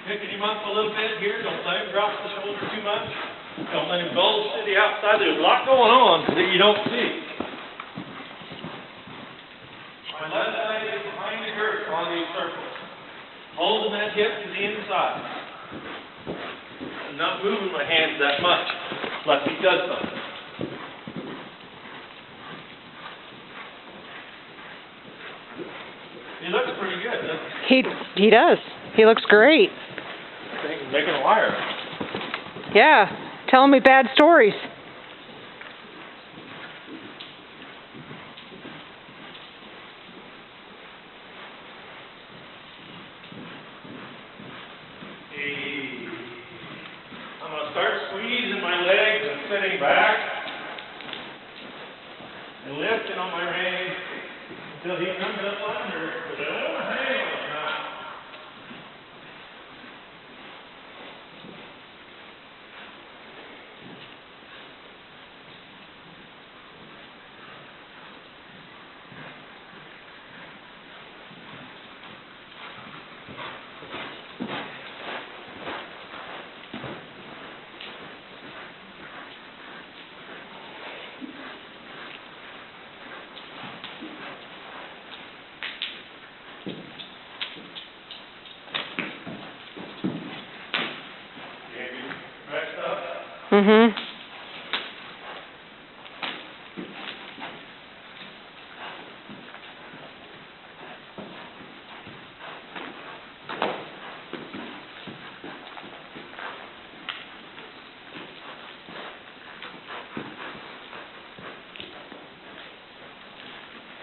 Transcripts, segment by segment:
Picking him up a little bit here. Don't let him drop the shoulder too much. Don't let him bulge to the outside. There's a lot going on that you don't see. My left leg is behind the girth on these circles. Holding that hip to the inside. I'm not moving my hands that much unless he does something. He looks pretty good, doesn't he? He does. He looks great. I think he's making a wire. Yeah. Telling me bad stories. Hey. I'm going to start squeezing my legs and sitting back and lifting on my rein until he comes up under. But I don't want to hang on him now. Mhm.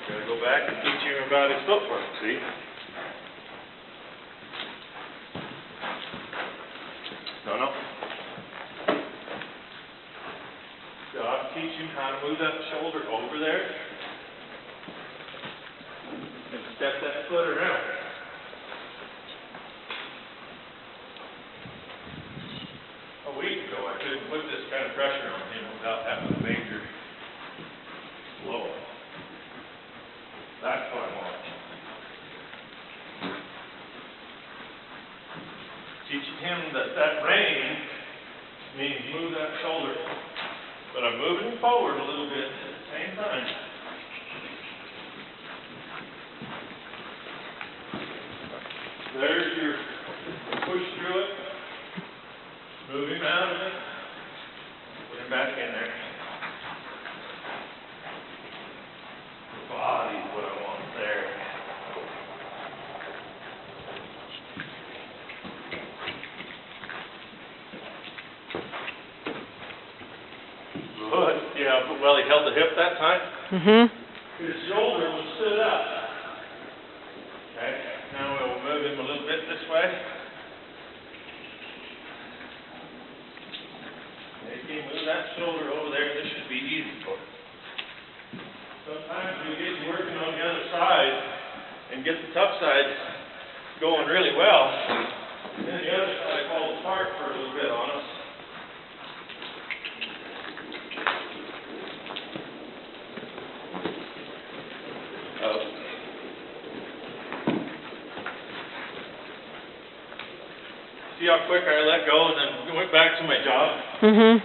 Gotta go back and teach him about his footwork, see? No. So I'll teach him how to move that shoulder over there and step that foot around. A week ago, I couldn't put this kind of pressure on him without having a major blow. That's what I want. Teaching him that rein means move that shoulder. But I'm moving forward a little bit at the same time. There's your push through it. Move him out of it. Put him back in there. The body's what I want there. Good. Yeah, but well, he held the hip that time. Mhm. His shoulder was stood up. Okay, now we'll move him a little bit this way. If you move that shoulder over there, this should be easy for him. Sometimes we get working on the other side and get the tough side going really well, and then the other side falls apart for a little bit on us. See how quick I let go and then went back to my job? Mhm.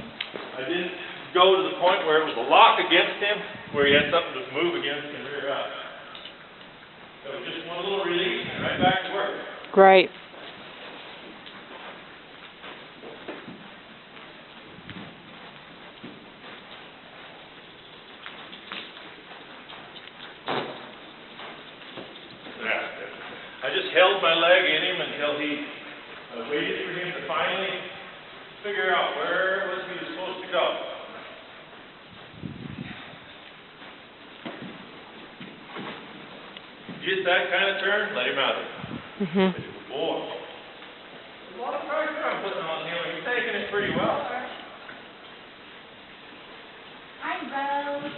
I didn't go to the point where it was a lock against him, where he had something to move against and rear up. So just one little release and right back to work. Right. Yeah. I just held my leg in him until I waited for him to finally figure out where was he supposed to go. Get that kind of turn, let him out of it. Mhm. Boy. There's a lot of pressure I'm putting on him. He's taking it pretty well. Hi, Bo.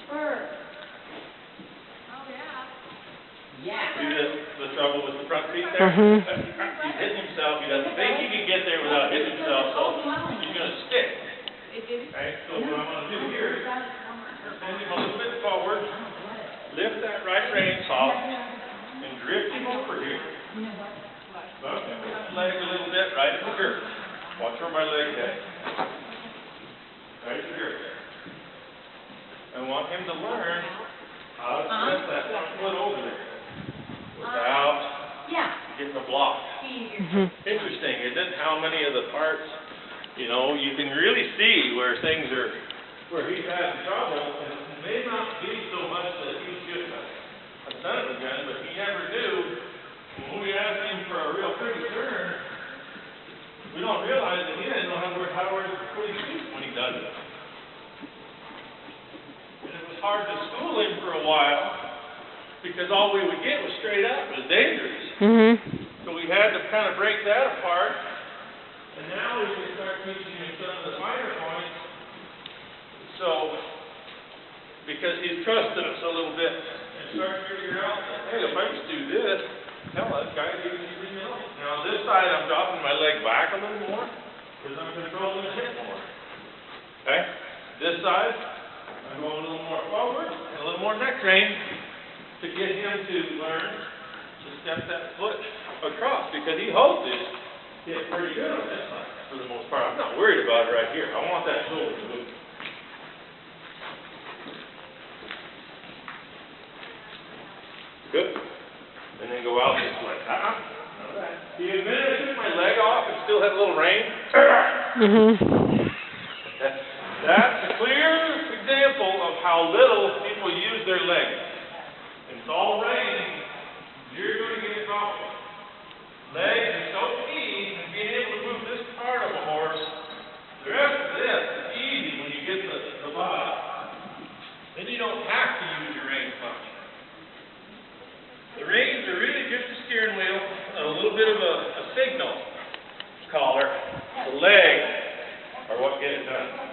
Bird. Oh, yeah. Yeah. See the trouble with the front feet there? Mhm. He's hitting himself. He doesn't think he can get there without hitting himself, so he's going to stick. Okay, so what I'm going to do here is send him a little bit forward, lift that right rein soft, Bump his leg a little bit, right at the girth. Watch where my leg head. Right at the girth. I want him to learn how to press that one foot over there without getting a block. Interesting, isn't it? How many of the parts, you know, you can really see where things are, where he's having trouble, and it may not be so much that he should have done it again, but he never knew. When we asked him for a real pretty turn, we don't realize that he didn't know how to work his feet when he does it. And it was hard to school him for a while, because all we would get was straight up. It was dangerous. So we had to kind of break that apart, and now we can start teaching him some of the finer points. So, because he's trusted us a little bit, and start figuring out that, hey, if I just do this, hell, that guy didn't even know. Now, this side, I'm dropping my leg back a little more, because I'm controlling his hip more. Okay? This side, I'm going a little more forward, and a little more neck range, to get him to learn to step that foot across, because he holds it hit pretty good on this side, for the most part. I'm not worried about it right here. I want that shoulder to move. Good. And then go out this way. The minute I took my leg off, it still had a little rain. That's a clear example of how little people use their legs. It's all rain. You're going to get a problem. Legs are so key in being able to move this part of a horse. The rest of this is easy when you get the body. Then you don't have to use your reins much. The reins are really just a steering wheel and a little bit of a signal collar. The legs are what get it done.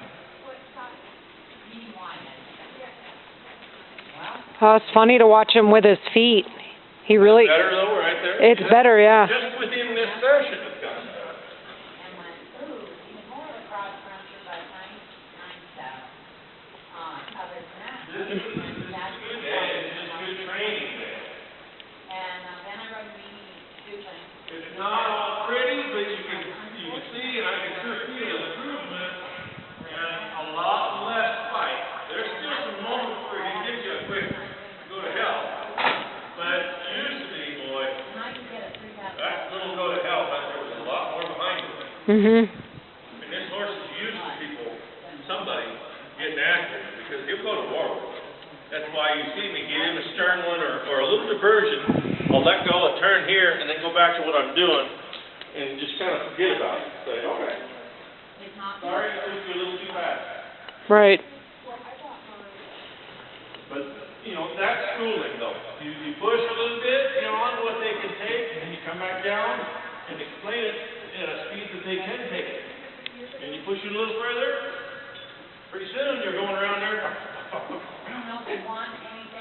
Oh, it's funny to watch him with his feet. He really. Better though, right there. It's better, yeah. Just within this session, it's got. And went, ooh, he's more of a cross country by nine step. Other than that. This is good, it's just good training there. And then I rode Mimi Dupin. It's not all pretty, but you can see, and I can sure feel improvement, and a lot less fight. There's still some moments where he gives you a quick go to hell, but usually, boy, that little go to hell, but there was a lot more behind it. And this horse is used to people, somebody getting after him, because he'll go to war with it. That's why you see me give him a stern one or a little diversion. I'll let go, a turn here, and then go back to what I'm doing, and just kind of forget about it. Say, okay, sorry, I took you a little too fast. Right. But, you know, that's schooling, though. You push a little bit, you know, on what they can take, and then you come back down and explain it at a speed that they can take it. And you push it a little further, pretty soon you're going around there.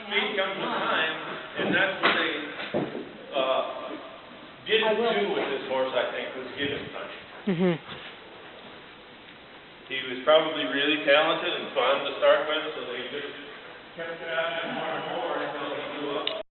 Speed comes with time, and that's what they didn't do with this horse, I think, was give him time. He was probably really talented and fun to start with, so they just kept it out more and more until he grew up.